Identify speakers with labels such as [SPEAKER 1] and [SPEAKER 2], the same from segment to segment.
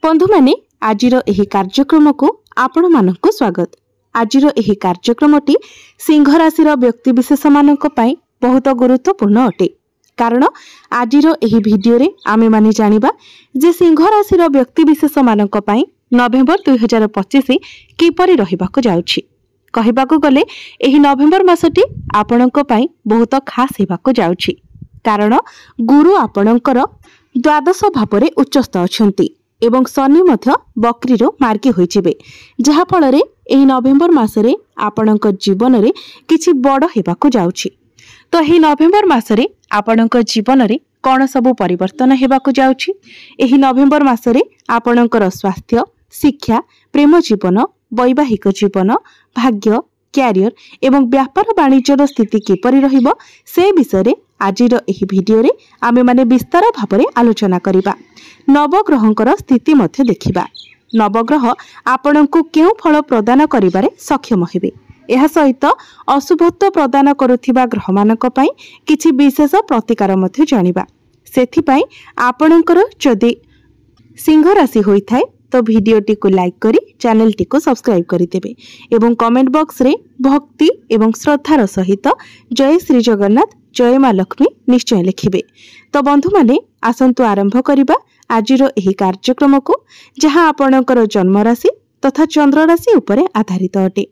[SPEAKER 1] बंधु माने आजिर एही कार्यक्रम को आपण मानक स्वागत। आजिर एही कार्यक्रमटी सिंह राशि व्यक्ति विशेष मानक पई बहुत गुरुत्वपूर्ण अटे। कारण आजिर एही भिडियो रे आमे माने जानिबा जे सिंह राशि व्यक्ति विशेष मानक पई नवेम्बर 2025 किपरि रहिबाको जाउछि। कहिबाको गले एही नवेम्बर मासटी आपणक पई बहुत खास हेबाको जाउछि। कारण गुरु आपणकर द्वादश भावरे उच्चस्थ अछंती एवं शनि मध्य बक्रीरो मार्गी होइजिबे, जहा फଳରେ एही नवेम्बर मासरे आपणक जीवन रे किछि बड़ हेबाको जाउछि। तो एही नवेम्बर मासरे आपणक जीवन रे कोन सबु परिवर्तन हेबाको जाउछि। एही नवेम्बर मासरे आपणकर स्वास्थ्य, शिक्षा, प्रेम जीवन, वैवाहिक जीवन, भाग्य, क्यारियर एवं व्यापार वाणिज्यर स्थिति किपरि रहिबो से विषय रे आजिर एही भिडियो रे आमे माने विस्तार भाबरे आलोचना करिबा। नवग्रहंकर स्थिति मध्य देखिबा। नवग्रह आपणको केउ फल प्रदान करिबारे सक्षम हेबे। एहा सहित अशुभत्व प्रदान करुथिबा ग्रह मानक पई किछि विशेष प्रतिकार मध्य जानिबा। सेथि पई आपणकर जदि सिंह राशि होई थाए तो भिडियोटी को लाइक करी चैनल टी को सब्सक्राइब करी देबे एवं कमेंट बॉक्स रे भक्ति एवं श्रद्धार सहित जय श्री जगन्नाथ, जय मां लक्ष्मी निश्चय लिखिबे। तो बंधु माने आसंतु आरंभ करिबा आजिर एही कार्यक्रम को, जहां आपणकर जन्म राशि तथा चंद्र राशि उपरे आधारित अटे।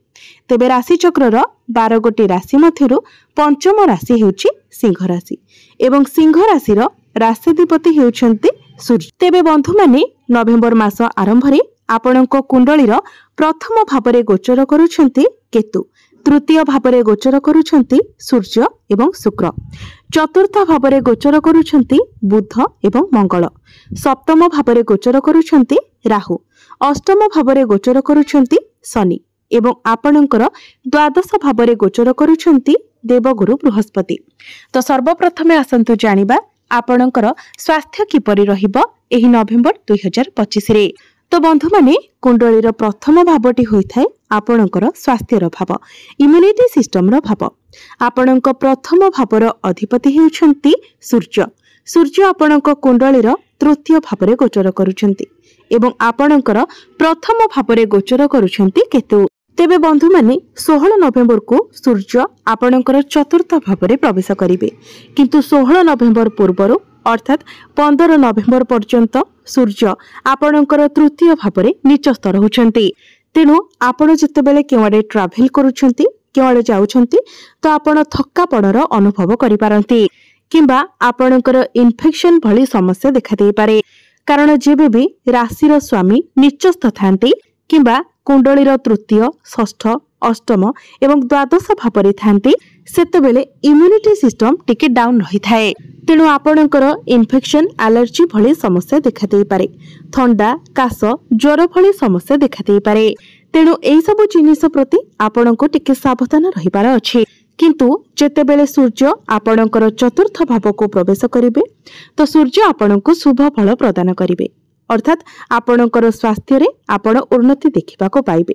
[SPEAKER 1] तेबे राशि चक्रर 12 गोटी राशि मध्यरु पंचम राशि हेउछि सिंह राशि एवं सिंह राशिर राष्ट्राधिपति हेउछन्ति सूर्य। तेबे बंधु माने नवेम्बर मास आरंभ रे आपणक कुंडलीर प्रथम भावरे गोचर करूछन्ति केतु, तृतीय भावरे गोचर करूछन्ति सूर्य एवं शुक्र, चतुर्थ भावरे गोचर करूछन्ति बुध एवं मंगल, सप्तम भावरे गोचर करूछन्ति राहु, अष्टम भावरे गोचर करूछन्ति शनि एवं आपणकर द्वादश भावरे गोचर करूछन्ति देवगुरु बृहस्पति। तो सर्वप्रथमे आसंतु जानिबा आपणकर स्वास्थ्य किपरि रहिबो एही नवेम्बर 2025 रे। तो बंधु माने कुंडलीर प्रथम भावटी होइथाय आपणकर स्वास्थ्यर भाव, इम्यूनिटी सिस्टम रो भाव। आपणक प्रथम भावर अधिपति हेउछन्ति सूर्य। सूर्य आपणक कुंडलीर तृतीय भावरे गोचर करूछन्ति एवं आपणकर प्रथम भावरे गोचर करूछन्ति केतु। तेबे बंधु माने 16 नवेम्बर को सूर्य आपणकर चतुर्थ भावरे प्रवेश करिवे, किंतु 16 नवेम्बर पूर्वरु अर्थात 15 नवेम्बर पर्यंत सूर्य आपणकर तृतीय भावरे नीचस्थ रहुछन्ति। तेणु आपण जेतेबेले केवाडे ट्राभेल करूछन्ति, केवाडे जाउछन्ति तो आपण थक्कापणर अनुभव करि पारंती किंबा आपणकर इन्फेक्शन भली समस्या देखा देई पारे। कारण जेबे भी राशिर स्वामी नीचस्थ थांती किंबा कुंडलीर तृतीय, षष्ठ, अष्टम एवं द्वादश भावरे थांती सेतेबेले इम्यूनिटी सिस्टम टिके डाउन रही थाए। तेणु आपणकर इन्फेक्शन, एलर्जी भली समस्या देखा देई पारे। थंडा, काश, ज्वर भली समस्या देखा देई पारे। तेणु एई सब जिनिस प्रति आपणको टिके सावधान रहिबार अछि। किंतु जेतेबेले सूर्य आपणकर चतुर्थ भाव को प्रवेश करिवे तो सूर्य आपणको शुभ फल प्रदान करिवे, अर्थात आपणकर स्वास्थ्य रे आपण उन्नति देखिबा को पाइबे।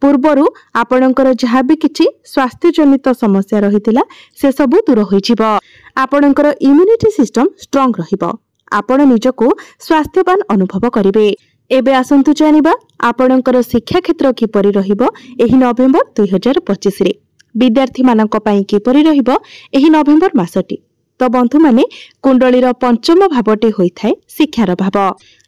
[SPEAKER 1] पूर्वरु आपणकर जहाँ भी किछि स्वास्थ्य जनित समस्या रहितिला से सब दूर होइजिबो। आपणकर इम्यूनिटी सिस्टम स्ट्रांग रहिबो, आपण निजको स्वास्थ्यवान अनुभव करिवे। एबे आसंतु जानिबा आपणकर शिक्षा क्षेत्र किपरि रहिबो एही नवेम्बर 2025 रे। विद्यार्थी मानक पई किपरि रहिबो एही नवेम्बर मासटी। तो बंधु माने कुंडलीर पंचम भावटे होइथाय शिक्षार भाव।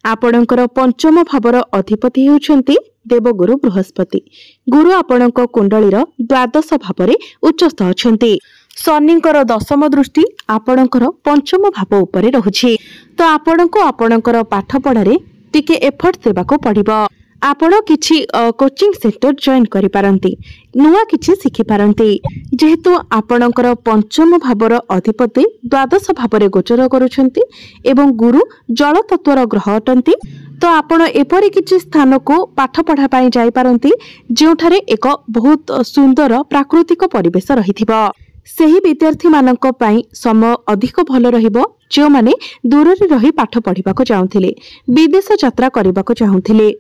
[SPEAKER 1] आपणकर पंचम भावर अधिपति हेउछन्ति देवगुरु बृहस्पति। गुरु आपणक कुंडलीर द्वादश भावरे उच्चस्थ अछन्ति। शनिंकर दशम दृष्टि आपणकर पंचम भाव उपरे रहुछि। तो आपणको आपणकर पाठ पढारे टिके एफर्ट देबाको पड़िबो। आपण किछि कोचिंग सेंटर जॉइन करि पारंती, नुआ किछि सिखि पारंती। जेहेतु आपणकर पंचम भावर अधिपति द्वादश भावरे गोचर करूछन्ति एवं गुरु जल तत्वर ग्रह अटंती, तो आपण एपरि किछि स्थान को पाठ पढ़ा पई जाई पारंती जेउठारे एक बहुत सुंदर प्राकृतिक परिवेश रहिथिबो। सेही विद्यार्थी मानक पई समय अधिक भल रहिबो जो माने दूर रे रही पाठ पढ़िबा को चाहुथिले, विदेश यात्रा करिबा को चाहुथिले।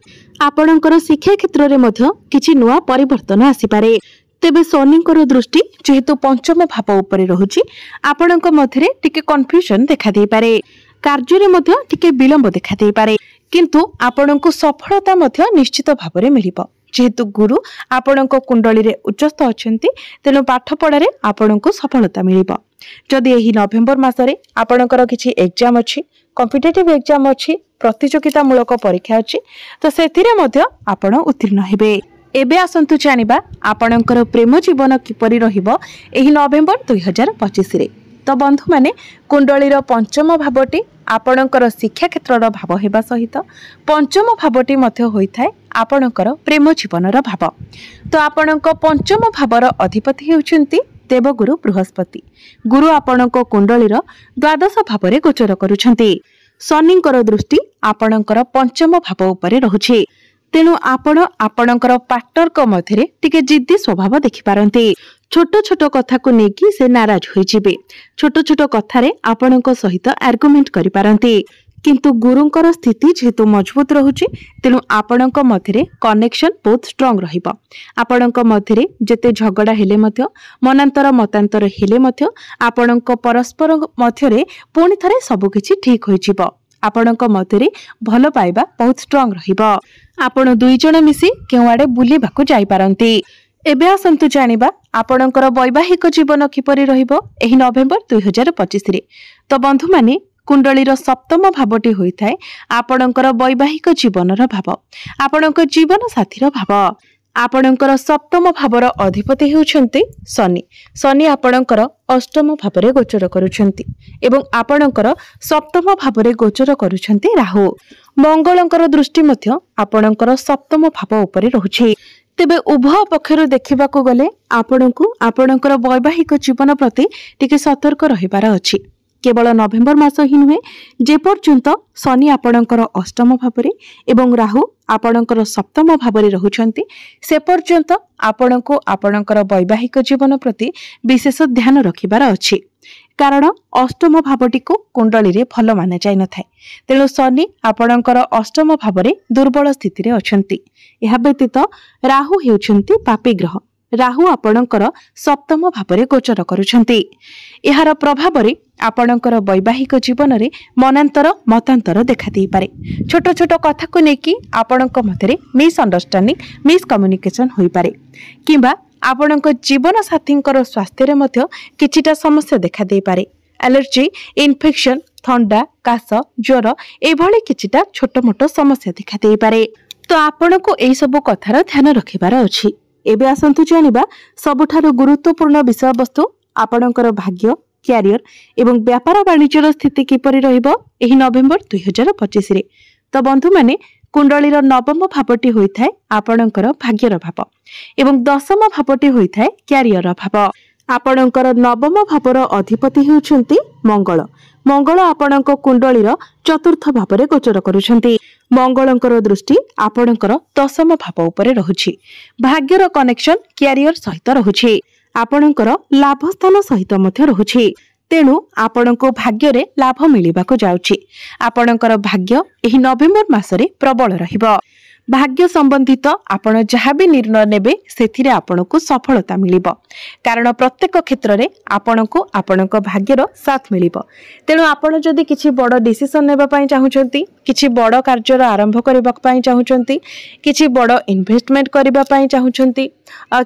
[SPEAKER 1] आपणकर शिक्षा क्षेत्र रे मध्य किछि नुआ परिवर्तन आसी पारे। तेबे शनिंकर दृष्टि जेहेतु पंचम भाव उपरे रहुछि, आपणक मध्यरे टिके कन्फ्यूजन देखा देई पारे। कार्य रे मध्य टिके विलंब देखा देई पारे। किंतु आपणको सफलता मध्य निश्चित भाव मिलिब। जेहेतु गुरु आपणको कुंडली रे उच्चस्थ अछंती तेणु पाठ पढ़ारे आपणको सफलता मिलिब। जदि एही नवेम्बर मासरे आपणकर किछि एग्जाम अछि, कॉम्पिटिटिव एग्जाम अछि, प्रतियोगितामूलक परीक्षा अछि, तो सेथिरे मध्य आपण उत्तीर्ण हेबे। एबे आसंतु जानिबा आपणकर प्रेम जीवन किपरि रहिबो एही नवेम्बर 2025 रे। तो बंधु माने कुंडलीर पंचम भावटी आपणकर शिक्षा क्षेत्रर भाव हेबा सहित पंचम भावटी मध्य होइथाय आपणकर प्रेम जीवनर भाव। तो आपणक पंचम भावर अधिपति हेउचंती देवगुरु बृहस्पति। गुरु आपणक कुंडलीर द्वादश भावरे गोचर करुछंती। शनिंकर दृष्टि आपणकर पंचम भाव उपरे रहुछि। तेणु आपणकर पार्टनर को मध्यरे टिके जिद्दी स्वभाव देखि पारंती। छोट छोट कथा को नेकी से नाराज होई जिबे। छोट छोट कथारे आपणक सहित आर्गुमेंट करि पारंती। किंतु गुरुंकर स्थिति जेहेतु मजबूत रहुछि तेणु आपणक मध्यरे कनेक्शन बहुत स्ट्रांग रहिबो। आपणक मध्यरे जेते झगड़ा हेले मध्य मनांतर मतांतर हेले मध्य आपणक परस्पर मध्यरे पुणी थरे सब किछि ठीक होई जिवो। आपणक मध्यरे भल पाइबा बहुत स्ट्रांग रहिबो। आपण दुई जण मिसी केवाडे बुलीबाकू जाई पारंती। एबे आसंतु जानिबा आपणकर वैवाहिक जीवन किपरि रहिबो एही नवेम्बर 2025 रे। तो बंधु माने कुंडलीर सप्तम भावटी होइथाय आपणकर वैवाहिक जीवनर भाव, आपणकर जीवन साथीर भाव। आपणकर सप्तम भावर अधिपति हेउछंती शनि। शनि आपणकर अष्टम भावरे गोचर करुछंती एवं आपणकर सप्तम भावरे गोचर करुछंती राहु। मंगलंकर दृष्टि मध्य आपणकर सप्तम भाव उपरे रहुछि। तेबे उभय पक्षरु देखिबाकू गले आपणकू आपणकर वैवाहिक जीवन प्रति टिके सतर्क रहिबार अछि। केवल नवेम्बर मास ही नुहे, जे पर्यंत शनि आपणकर अष्टम भावरे एवं राहु आपणकर सप्तम भावरे रहुछंती से पर्यंत आपणको आपणकर वैवाहिक जीवन प्रति विशेष ध्यान रखिबार अछि। कारण अष्टम भावटी को कुंडली रे भल माने जाय न थाए। तेणु शनि आपणकर अष्टम भावरे दुर्बल स्थिति रे अछंती। एहा व्यतीत राहु हेउछंती पापी ग्रह। राहु आपणकर सप्तम भावरे गोचर करुछंती। एहार प्रभाव रे आपणकर वैवाहिक जीवन रे मनांतर मतांतर देखा देई पारे। छोट छोट कथा को नेकी आपणक मध्यरे मिसअंडरस्टैंडिंग मिसकम्युनिकेशन होई पारे। किंबा आपणक जीवन साथींकर स्वास्थ्य रे मध्य किछिटा समस्या देखा देई पारे। एलर्जी, इन्फेक्शन, थंडा, काश, ज्वर एभली किछिटा छोट मोट समस्या देखा देई पारे। तो आपणको एई सब कथार ध्यान रखिबार अछि। एबे आसंतु जानिबा सबुठारु गुरुत्वपूर्ण विषय वस्तु आपणकर भाग्य, क्यारियर एवं व्यापार वाणिज्यर स्थिति किपरि रहिबो एही नवेम्बर 2025 रे। तो बंधु माने कुंडलीर नवम भावटी होइथाय आपणकर भाग्यर भाव एवं दशम भावटी होइथाय क्यारियर भाव। आपणकर नवम भावर अधिपति हेउछंती मंगल। मंगल आपणक कुंडलीर चतुर्थ भावरे गोचर करुछंती। मंगलंकर दृष्टि आपणकर दशम भाव उपरे रहुछि। भाग्यर कनेक्शन क्यारियर सहित रहुछि। आपणकर लाभ स्थान सहित मध्य रहुछि। तेणु आपणको भाग्य रे लाभ मिलिबाको जाउछि। आपणकर भाग्य एही नवेम्बर मासरे प्रबल रहिबो। भाग्य संबंधित आपण जहाँ भी निर्णय नेबे सेथिरे आपणको सफलता मिलिबो। कारण प्रत्येक क्षेत्र रे आपणको आपणक भाग्यर साथ मिलिबो। तेणु आपण जदि किछि बड़ डिसिजन नेबा पई चाहुचंती, किछि बड़ कार्यर आरंभ करबा पई चाहुचंती, किछि बड़ इन्वेस्टमेंट करबा पई चाहुचंती,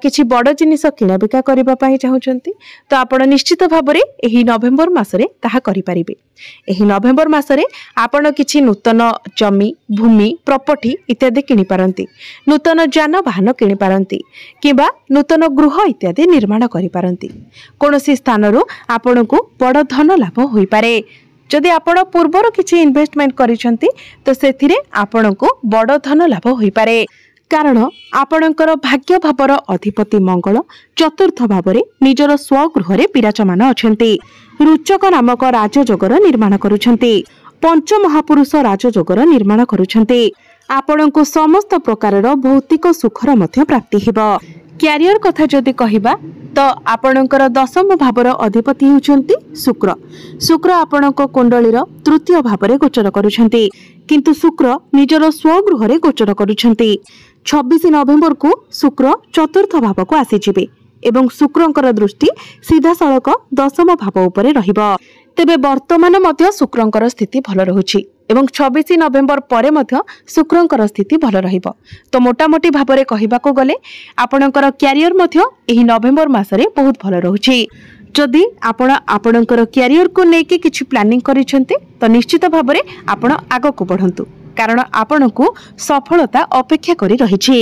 [SPEAKER 1] किछि बड़ जिनिस किना बिका करबा पई चाहुचंती, तो आपण निश्चित भाबरे एही नवेम्बर मासरे ताहा करि परिबे। एही नवेम्बर मासरे आपण किछि नूतन जमी, भूमि, प्रॉपर्टी इत्यादि किनि पारंती, नूतन जानवाहन किनि पारंती, किबा नूतन गृह इत्यादि निर्माण करि पारंती। कोनोसी स्थानरु आपणको बड़ धन लाभ होई पारे। जदि आपण पूर्वर किछि इन्वेस्टमेंट करिसंती तो सेथिरे आपणको बड़ धन लाभ होई पारे। कारण आपणकर भाग्य भावर अधिपति मंगल चतुर्थ भावरे निजर स्वगृह रे विराजमान अछंती। रुचक नामक राजयोगर निर्माण करुछंती। पंच महापुरुष राजयोगर निर्माण करुछंती। आपणको समस्त प्रकारर भौतिक सुखर मध्य प्राप्ति हेबो। क्यारियर कथा जदि कहिबा तो आपणकर दशम भावर अधिपति हेउछंती शुक्र। शुक्र आपणको कुंडलीर तृतीय भावरे गोचर करुछंती। किंतु शुक्र निजर स्वगृह रे गोचर करुछंती। 26 नवेम्बर को शुक्र चतुर्थ भाव को आसी जिबे एवं शुक्रंकर दृष्टि सीधा सड़क दशम भाव उपरे रहिबो। तेबे वर्तमान मध्य शुक्रंकर स्थिति भल रहुछि एवं 26 नवेम्बर परे मध्य शुक्रंकर स्थिति भल रहिबो। तो मोटामोटी भाबरे कहिबाको गले आपणकर क्यारियर मध्य एही नवेम्बर मासरे बहुत भल रहुछि। जदि आपण आपणकर क्यारियर को लेके किछि प्लानिंग करिसेंते तो निश्चित भाबरे आपण आगो को बढ़ंतु कारण आपण को सफलता अपेक्षा करी रहिछि।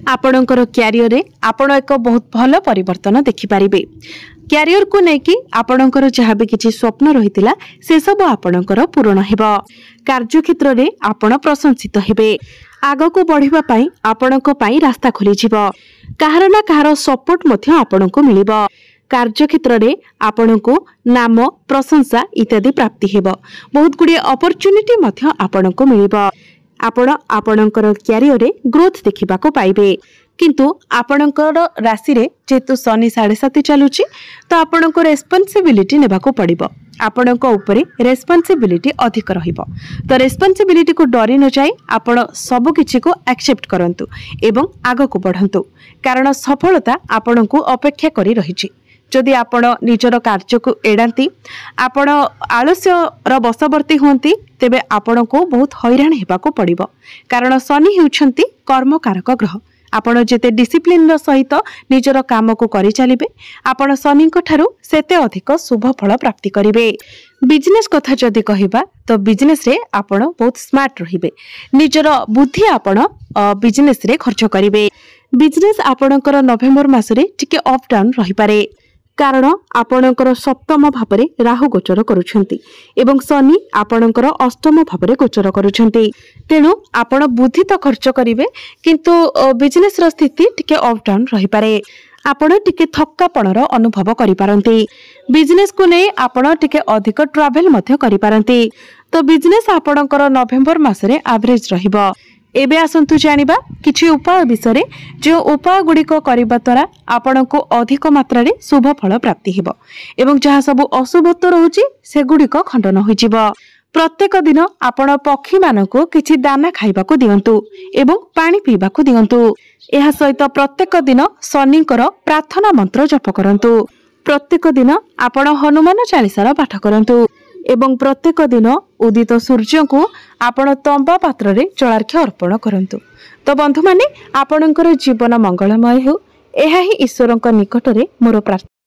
[SPEAKER 1] आपणकर क्यारियर रे आपण एक बहुत भल परिवर्तन देखि पारिबे। क्यारियर को लेके आपणकर जहाँ भी किछि स्वप्न रहितिला से सब आपणकर पूर्ण हेबो। कार्य क्षेत्र रे आपण प्रशंसित हेबे। आगो को बढ़िबा पई आपणको पई रास्ता खोली जिवो। काहर ना काहर सपोर्ट मध्य आपणको मिलिबो। कार्य क्षेत्र रे आपणको नाम प्रशंसा इत्यादि प्राप्ति हेबो। बहुत गुडी अपॉर्चुनिटी मध्य आपणको मिलिबो। आपण आपणकर क्यारियर रे ग्रोथ देखिबा को पाइबे। किंतु आपणकर राशि रे जेतु शनि 7.5 चलुची तो आपणको रेस्पोंसिबिलिटी नेबा को पड़िबो। आपणको ऊपरे रेस्पोंसिबिलिटी अधिक रहिबो। तो रेस्पोंसिबिलिटी को डरी न जाई आपण सब किछि को एक्सेप्ट करंतु एवं आगो को बढ़ंतु कारण सफलता आपणको अपेक्षा करी रहिछि। जदि आपण निजर कार्य को एडांती आपण आलस्य र बसवर्ती होंती तेबे आपण को बहुत हैरान हेबा को पड़िबो कारण शनि हेउछंती कर्मकारक ग्रह। आपण जेते डिसिप्लिन र सहित निजर काम को करि चलिबे आपण शनि को ठारू सेते अधिक शुभ फल प्राप्ति करिवे। बिजनेस कथा जदि कहिबा तो बिजनेस रे आपण बहुत स्मार्ट रहिबे। निजर बुद्धि आपण बिजनेस रे खर्च करिवे। बिजनेस आपणकर नवेम्बर मासरे टिके अप डाउन रहि पारे कारण आपणकर सप्तम भावरे राहु गोचर करुछंती एवं शनि आपणकर अष्टम भावरे गोचर करुछंती। तेणु आपण बुद्धि तो खर्च करिवे किंतु बिजनेस रो स्थिति टिके अप डाउन रहि पारे। आपण टिके थक्कापणर अनुभव करि पारंती। बिजनेस को नै आपण टिके अधिक ट्रैवल मध्य करि पारंती। तो बिजनेस आपणकर नवेम्बर मासरे एवरेज रहिबो। एबे आसंतु जानिबा किछि उपाय विषय जो उपाय गुड़िक करबा द्वारा आपण को अधिक मात्रा रे शुभ फल प्राप्ति हेबो एवं जहाँ सब अशुभत्व रहुछि से गुड़िक खंडन होइजिबो। प्रत्येक दिन आपण पक्षी मानको किछि दाना खाइबा को दियंतु एवं पानी पीबा को दियंतु। एहा सहित प्रत्येक दिन शनिकर प्रार्थना मंत्र जप करंतु। प्रत्येक दिन आपण हनुमान चालीसार पाठ करंतु एवं प्रत्येक दिन उदित सूर्य को आपण तंबा पात्र रे जलार्घ्य अर्पण करंतु। तो बंधु माने आपणकर जीवन मंगलमय हो एहा ही ईश्वरक निकट रे मोर प्रार्थना।